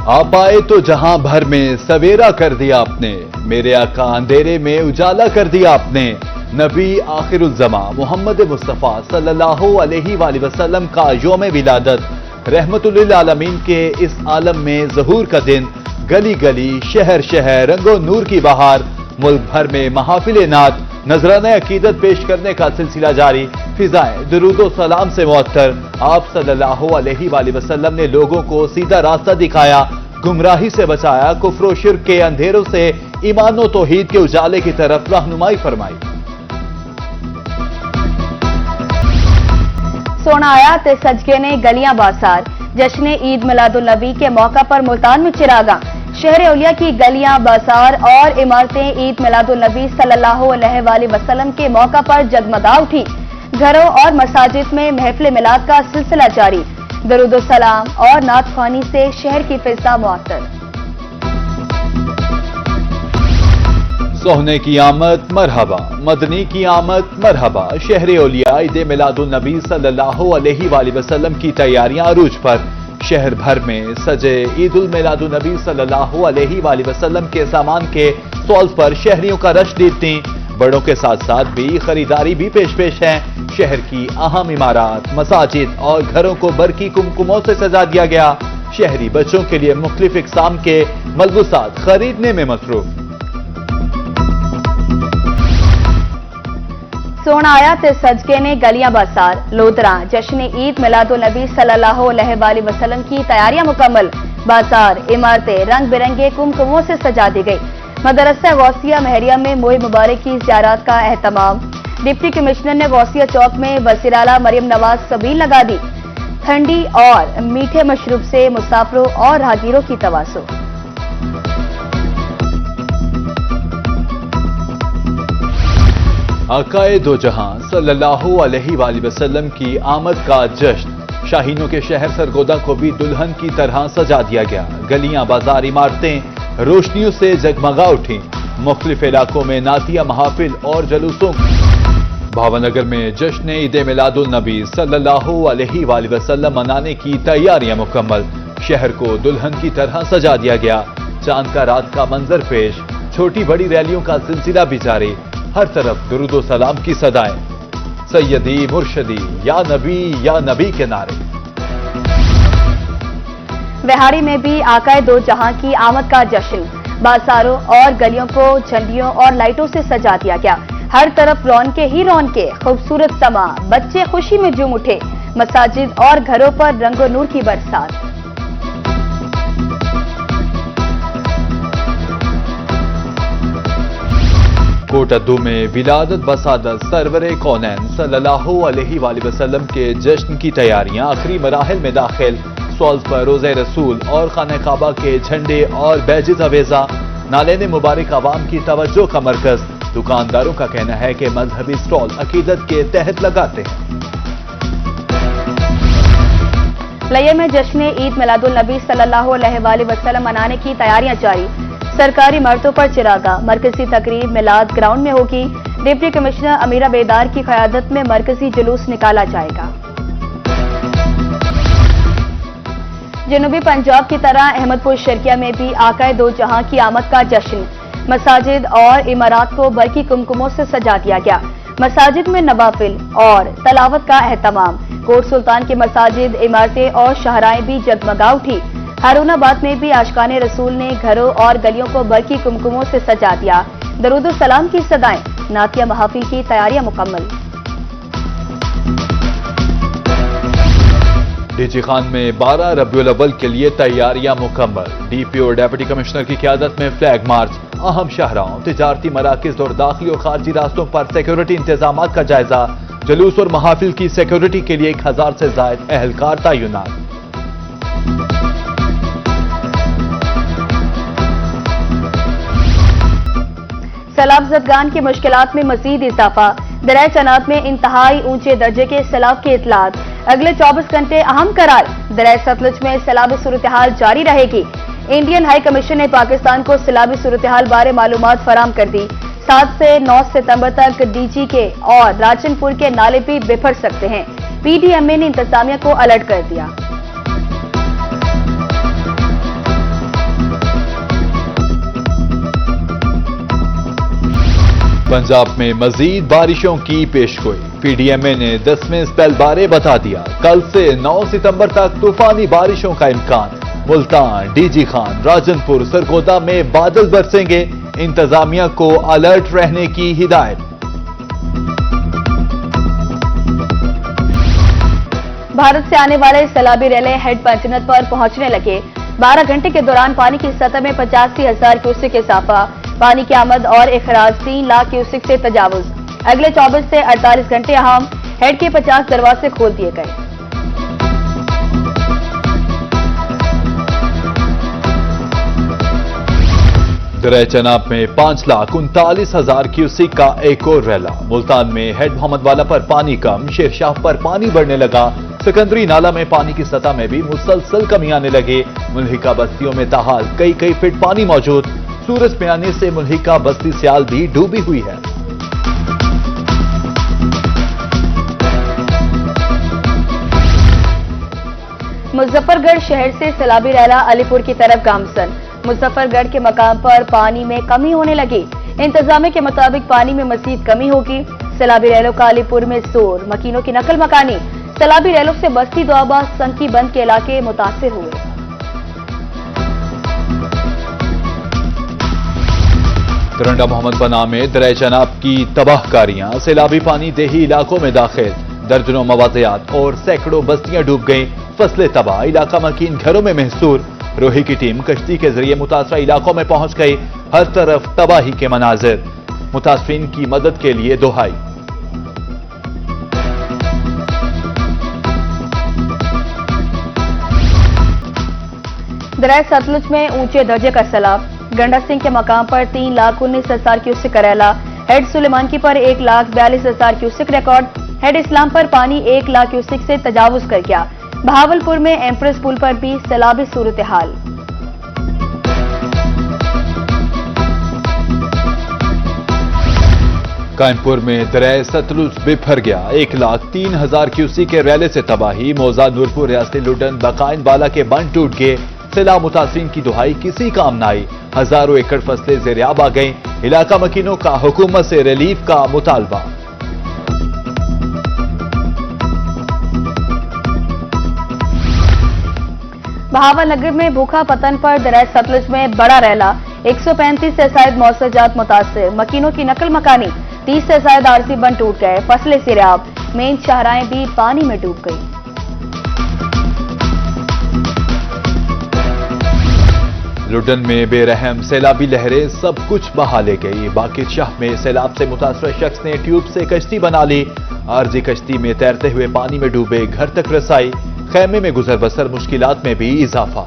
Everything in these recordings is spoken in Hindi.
आप आए तो जहां भर में सवेरा कर दिया आपने, मेरे आका अंधेरे में उजाला कर दिया आपने। नबी आखिरुज़्ज़मा मोहम्मद मुस्तफ़ा सल्लल्लाहु अलैहि वसल्लम का यौम विलादत, रहमतुल आलमीन के इस आलम में ज़हूर का दिन, गली गली शहर शहर रंगो नूर की बहार, मुल्क भर में महफिल नात, नजराना अकीदत पेश करने का सिलसिला जारी। फिजाएं दुरूदो सलाम से मुअत्तर, आप सल्लल्लाहु अलैहि वसल्लम ने लोगों को सीधा रास्ता दिखाया, गुमराही से बचाया, कुफ्र शिर्क के अंधेरों से ईमान व तौहीद के उजाले की तरफ रहनुमाई फरमाई। सोना आया ते सजगे ने गलियां बाजार, जश्न ईद मिलादुल नबी के मौका पर मुल्तान में चिरागा, शहर औलिया की गलियां बाजार और इमारतें ईद मिलादुल नबी सल्लल्लाहु अलैहि वसल्लम के मौका पर जगमगा उठी। घरों और मसाजिद में महफिल मिलाद का सिलसिला जारी, दरूद सलाम और नात ख्वानी से शहर की फिजा मुअत्तर। सोहने की आमद मरहबा, मदनी की आमद मरहबा, शहर औलिया ईद मिलादुल नबी सल्लल्लाहु अलैहि वसल्लम की तैयारियां अरूज पर। शहर भर में सजे ईदुल मिलादुल नबी सल्लल्लाहु अलैहि वसल्लम के सामान के स्टॉल्स पर शहरियों का रश देखते, बड़ों के साथ साथ भी खरीदारी भी पेश है। शहर की अहम इमारत, मसाजिद और घरों को बरकी कुमकुमों से सजा दिया गया। शहरी बच्चों के लिए मुख्तलिफ इक़साम के मलबूसात खरीदने में मसरूफ। सोना आया ते सजगे ने गलियां बाजार, लोधरा जश्न ईद मिलादुल नबी सल्लल्लाहु अलैहि वसल्लम की तैयारियां मुकम्मल, बाजार इमारतें रंग बिरंगे कुमकुमों से सजा दी गई। मदरसा गौसिया महरिया में मोए मुबारक की ज़ियारत का एहतमाम, डिप्टी कमिश्नर ने गौसिया चौक में वज़ीर-ए-आला मरियम नवाज सबील लगा दी। ठंडी और मीठे मशरूब से मुसाफिरों और राहगीरों की तवासो। आकाए दो जहां सल्लल्लाहु अलैहि वसल्लम की आमद का जश्न, शाहीनों के शहर सरगोदा को भी दुल्हन की तरह सजा दिया गया। गलियां बाजार इमारतें रोशनियों से जगमगा उठी। मुख्तलिफ इलाकों में नातिया महफिल और जुलूसों। भावनगर में जश्न ईद मिलादुल नबी सल्लल्लाहु अलैहि वसल्लम मनाने की तैयारियां मुकम्मल, शहर को दुल्हन की तरह सजा दिया गया। चांद का रात का मंजर पेश, छोटी बड़ी रैलियों का सिलसिला भी जारी, हर तरफ दुरूदो सलाम की सदाएं, सैयदी मुर्शदी या नबी के नारे। बिहारी में भी आकाए दो जहां की आमद का जश्न, बाजारों और गलियों को झंडियों और लाइटों से सजा दिया गया। हर तरफ रौनके ही रौनके, खूबसूरत समा, बच्चे खुशी में झूम उठे। मसाजिद और घरों पर रंगो नूर की बरसात। कोटद्दू में विलादत बसादत सरवरे कौनैन सल्लल्लाहु अलैहि वसल्लम के जश्न की तैयारियां आखिरी मराहिल में दाखिल। स्टॉल्स पर रोज़े रसूल और खाने काबा के झंडे और बैजिज अवेजा, नालेन मुबारक आवाम की तवज्जो का मरकज। दुकानदारों का कहना है कि मजहबी स्टॉल अकीदत के तहत लगाते हैं। लये में जश्न ईद मिलादुल नबी सल्लल्लाहु अलैहि वसल्लम मनाने की तैयारियां जारी, सरकारी इमारतों पर चिरागा। मरकजी तकरीब मिलाद ग्राउंड में होगी। डिप्टी कमिश्नर अमीरा बेदार की क़यादत में मरकजी जुलूस निकाला जाएगा। जनूबी पंजाब की तरह अहमदपुर शर्किया में भी आकाए दो जहां की आमद का जश्न, मसाजिद और इमारत को बरकी कुमकुमों से सजा दिया गया। मसाजिद में नवाफिल और तलावत का एहतमाम, कोट सुल्तान की मसाजिद, इमारतें और शाहराएं भी जगमगा उठी। हारूनाबाद में भी आशिकाने रसूल ने घरों और गलियों को बरकी कुमकुमों से सजा दिया। दरूद सलाम की सदाएं, नातिया महफिल की तैयारियां मुकम्मल। डीजी खान में 12 रबीउल अव्वल के लिए तैयारियां मुकम्मल। डीपी और डेप्यूटी कमिश्नर की क़यादत में फ्लैग मार्च, अहम शाहराओं, तिजारती मराकिज और दाखिली और खारजी रास्तों पर सिक्योरिटी इंतजाम का जायजा। जुलूस और महाफिल की सिक्योरिटी के लिए 1000 से ज़ायद एहलकार तैनात। सैलाब ज़दगान की मुश्किलात में मजीद इजाफा, दरिया चनाब में इंतहाई ऊंचे दर्जे के सैलाब की इतलात। अगले 24 घंटे अहम करार, दरिया सतलुज में सैलाबी सूरत हाल जारी रहेगी। इंडियन हाई कमीशन ने पाकिस्तान को सैलाबी सूरत हाल बारे मालूमात फराम कर दी। 7 से 9 सितंबर तक डीजी के और राजनपुर के नाले भी बिफर सकते हैं। पीडीएमए ने इंतजामिया को अलर्ट कर दिया। पंजाब में मजीद बारिशों की पेशगोई। पीडीएमए ने 10वें स्पेल बारे बता दिया। कल से 9 सितंबर तक तूफानी बारिशों का इम्कान। मुल्तान, डीजी खान, राजनपुर, सरगोदा में बादल बरसेंगे। इंतजामिया को अलर्ट रहने की हिदायत। भारत से आने वाले सैलाबी रेले हेड पंचनद पर पहुंचने लगे। 12 घंटे के दौरान पानी की सतह में 85,000 क्यूसेक इजाफा। पानी की आमद और इखराज 3 लाख क्यूसेक से तजावुज। अगले 24 से 48 घंटे अहम हेड के 50 दरवाजे खोल दिए गए। दरिया चनाब में 5,39,000 क्यूसेक का एक और रैला। मुल्तान में हेड मोहम्मद वाला पर पानी कम। शेरशाह पर पानी बढ़ने लगा। सिकंदरी नाला में पानी की सतह में भी मुसलसल कमी आने लगे। मुल्हिका बस्तियों में ताहाल कई फीट पानी मौजूद। सूरज में आने से मुल्हिका बस्ती सियाल भी डूबी हुई है। मुजफ्फरगढ़ शहर से सैलाबी रैला अलीपुर की तरफ गामसन। मुजफ्फरगढ़ के मकाम पर पानी में कमी होने लगी। इंतजामिया के मुताबिक पानी में मजीद कमी होगी। सैलाबी रैलों का अलीपुर में शोर, मकीनों की नकल मकानी। सैलाबी रैलों से बस्ती दोआबा, संकी बंद के इलाके मुतासिर हुए। तरंडा मोहम्मद पनाह में दरिया चनाब की तबाहकारियां। सैलाबी पानी देही इलाकों में दाखिल। दर्जनों मवाजियात और सैकड़ों बस्तियां डूब गईं। फसलें तबाह, इलाका मकीन घरों में महसूर। रोही की टीम कश्ती के जरिए मुतासरा इलाकों में पहुंच गई। हर तरफ तबाही के मनाजिर। मुतासरीन की मदद के लिए दुहाई। दरिया सतलुज में ऊंचे दर्जे का सैलाब। गंडा सिंह के मकाम पर 3,19,000 क्यूसेक का रैला। हेड सुलेमानकी पर 1,42,000 क्यूसेक रिकॉर्ड। हेड इस्लाम पर पानी 1 लाख क्यूसेक से तजावुज कर गया। बहावलपुर में एम्प्रेस पुल पर भी सैलाबी सूरत हाल। कायमपुर में दरिया सतलुज बिफर गया। 1,03,000 क्यूसेक के रैले से तबाही। मौजा, नूरपुर, रियासती लुडन, बकाइन बाला के बंद टूट गए। सैलाब मुतासरीन की दुहाई किसी काम न आई। हजारों एकड़ फसलें ज़ेरियाब आ गईं। इलाका मकीनों का हुकूमत से रिलीफ का मुतालबा। बहावलनगर में भूखा पतन पर दरिया सतलुज में बड़ा रैला। 135 से ज्यादा मौसजात मुतासिर। मकीनों की नकल मकानी। 30 से ज्यादा आरसी बंद टूट गए। फसलें ज़ेरियाब। मेन शाहराएं भी पानी में डूब गई। लुडन में बेरहम सैलाबी लहरें सब कुछ बहा ले गई। बाकिर शाह में सैलाब से मुतासर शख्स ने ट्यूब से कश्ती बना ली। आरजी कश्ती में तैरते हुए पानी में डूबे, घर तक रसाई। खैमे में गुजर बसर मुश्किलात में भी इजाफा।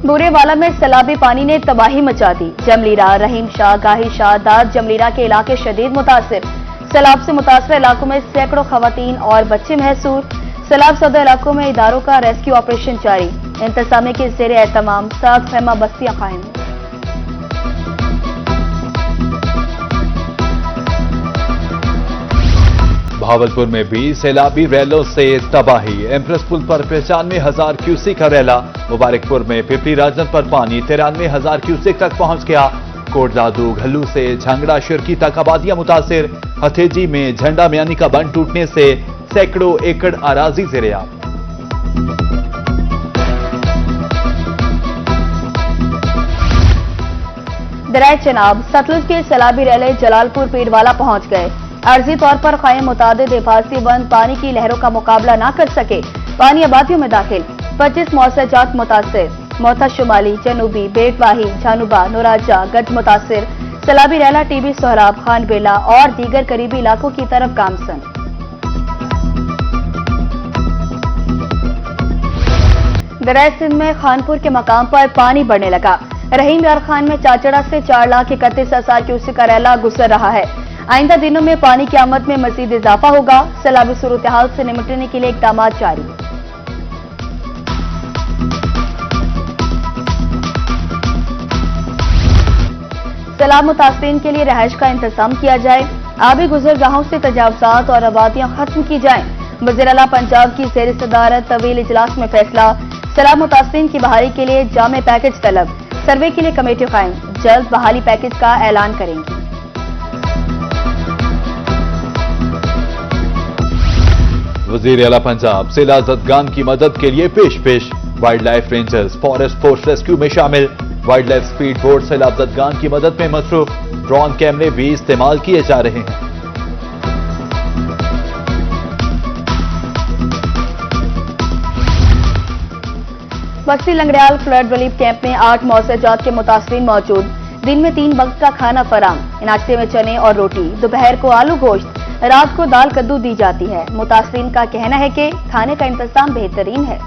बुरेवाला में सैलाबी पानी ने तबाही मचा दी। जमलीरा, रहीम शाह, गाही शाह, दाद जमलीरा के इलाके शदीद मुतासिर। सैलाब से मुतासर इलाकों में सैकड़ों खवातीन और बच्चे महसूर। सैलाब ज़दा इलाकों में इदारों का रेस्क्यू ऑपरेशन जारी। इंतजामिया के ज़ेर एहतमाम 7 खैमा बस्तियां कायम। भावलपुर में भी सैलाबी रैलों से तबाही। एम्प्रेस पुल पर 95,000 क्यूसेक का रैला। मुबारकपुर में पिपली राजन पर पानी 93,000 क्यूसेक तक पहुंच गया। कोटदादू, घल्लू से झंगड़ा शिरकी तक आबादियां मुतासिर। हथेजी में झंडा म्यानी का बंद टूटने से सैकड़ों एकड़ अराजी ज़ेरियाब। दरिया चनाब सतलुज के सैलाबी रैले जलालपुर पीरवाला पहुंच गए। अर्जी तौर पर कायम मुतादिद हिफाजती बंद पानी की लहरों का मुकाबला न कर सके। पानी आबादियों में दाखिल। 25 मौसजात मुतासिर। मोता शुमाली, जनूबी, बेटवाही, झानुबा, नौराजा, गज मुतासिर। सैलाबी रैला टीबी, सोहराब, खान बेला और दीगर करीबी इलाकों की तरफ गामसन। दरिया सिंध में खानपुर के मकाम पर पानी बढ़ने लगा। रहीम यार खान में चाचड़ा से 4,31,000 क्यूसेक का रैला गुजर रहा है। आइंदा दिनों में पानी की आमद में मजीद इजाफा होगा। सैलाबी सूरत हाल से निपटने के लिए इकदाम जारी। सैलाब मुतासरीन के लिए रहायश का इंतजाम किया जाए। आबी गुजरगाहों से तजावजात और आबादियां खत्म की जाएं। वज़ीर आला पंजाब की ज़ेर सदारत तवील इजलास में फैसला। सैलाब मुतासिरीन की बहाली के लिए जामे पैकेज तलब, सर्वे के लिए कमेटी कायम, जल्द बहाली पैकेज का ऐलान करेंगी। वजीर आला पंजाब सैलाब की मदद के लिए पेश wild life rangers forest force rescue में शामिल। वाइल्ड लाइफ स्पीड बोट सैलाब की मदद में मसरूफ, ड्रोन कैमरे भी इस्तेमाल किए जा रहे हैं। बस्ती लंगड़ियाल फ्लड रिलीफ कैंप में 8 मौसजात के मुतासरीन मौजूद। दिन में 3 वक्त का खाना फराम, नाश्ते में चने और रोटी, दोपहर को आलू गोश्त, रात को दाल कद्दू दी जाती है। मुतासरीन का कहना है कि खाने का इंतजाम बेहतरीन है।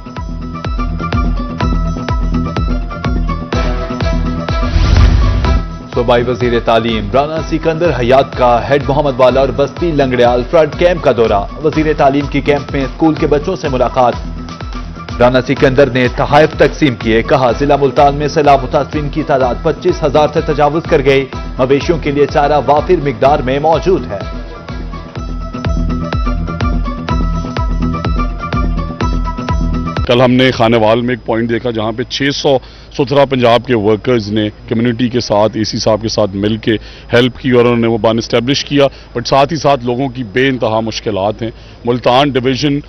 सूबाई वजीर तालीम राना सिकंदर हयात का हेड मोहम्मद वाला और बस्ती लंगड़ियाल फ्लड कैंप का दौरा। वजीर तालीम की कैंप में स्कूल के बच्चों से मुलाकात। राना सिकंदर ने तहाइफ तकसीम किए, कहा जिला मुल्तान में सैलाब मुतासरीन की तादाद 25,000 से तजावुज कर गई। मवेशियों के लिए चारा वाफिर मिकदार में मौजूद है। कल हमने खानेवाल में एक पॉइंट देखा जहां पे 600 सुथरा पंजाब के वर्कर्स ने कम्युनिटी के साथ एसी साहब के साथ मिलकर हेल्प की और उन्होंने वो बांध एस्टेब्लिश किया। बट साथ ही साथ लोगों की बेइंतहा मुश्किलात हैं। Multan division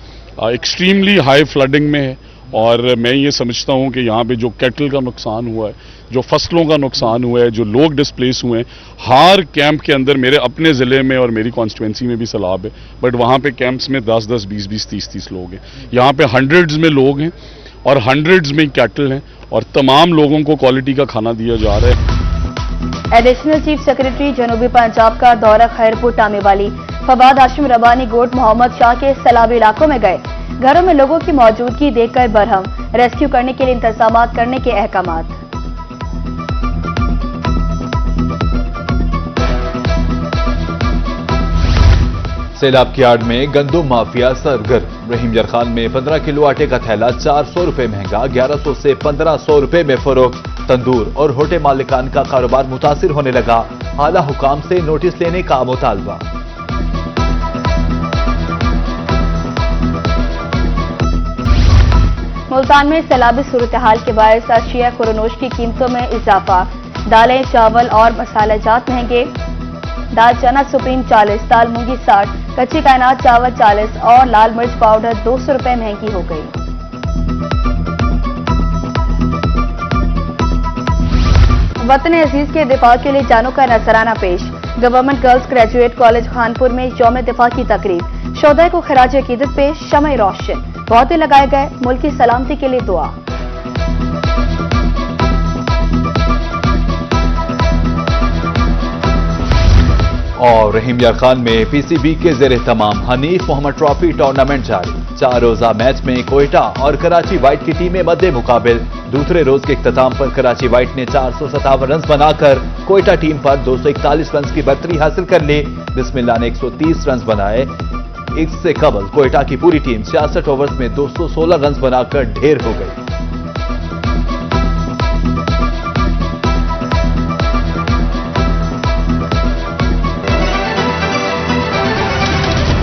extremely high flooding में है और मैं ये समझता हूँ कि यहाँ पे जो कैटल का नुकसान हुआ है, जो फसलों का नुकसान हुआ है, जो लोग डिस्प्लेस हुए हैं, हर कैंप के अंदर मेरे अपने ज़िले में और मेरी कॉन्स्टिट्यूंसी में भी सैलाब है, बट वहाँ पे कैंप्स में 10-10, 20-20, 30-30 लोग हैं। यहाँ पे हंड्रेड्स में लोग हैं और हंड्रेड्स में कैटल हैं और तमाम लोगों को क्वालिटी का खाना दिया जा रहा है। एडिशनल चीफ सेक्रेटरी जनूबी पंजाब का दौरा खैरपुर टामेवाली। फवाद हाशिम रबानी गोट मोहम्मद शाह के सैलाबी इलाकों में गए। घरों में लोगों की मौजूदगी देखकर बरहम, रेस्क्यू करने के लिए इंतजाम करने के अहकामात। सैलाब की आड़ में गंदुम माफिया सरगर्म। रहीम यरखान में 15 किलो आटे का थैला 400 रुपए महंगा, 1100 से 1500 रुपए में फरोख्त। तंदूर और होटल मालिकान का कारोबार मुतासिर होने लगा। आला हुकाम से नोटिस लेने का मुतालबा। मुल्तान में सैलाबी सूरत हाल के बायस अशिया खुरनोश की कीमतों में इजाफा। दालें, चावल और मसालेजात महंगे। दाल चना सुप्रीम 40, दाल मूंगी 60, कच्ची कायनात चावल 40 और लाल मिर्च पाउडर 200 रुपए महंगी हो गई। वतन अजीज के दिफा के लिए जानों का नजराना पेश। Government girls graduate college Khanpur में यौम दिफा की तकरीब। शोधा को खराज अकीदत पेश, शमए रोशन, पौधे लगाए गए, मुल्क की सलामती के लिए दुआ। और रहीम यरखान में पीसीबी के जेर तमाम हनीफ मोहम्मद ट्रॉफी टूर्नामेंट जारी। 4 रोजा मैच में कोयटा और कराची वाइट की टीमें मद्दे मुकाबिल। दूसरे रोज के इख्तिताम पर कराची वाइट ने 457 रन बनाकर कोयटा टीम पर 241 रन की बढ़तरी हासिल कर ली। बिस्मिल्लाह ने 130 रन बनाए। इससे कबल कोयटा की पूरी टीम 66 ओवर्स में 216 रन बनाकर ढेर हो गई।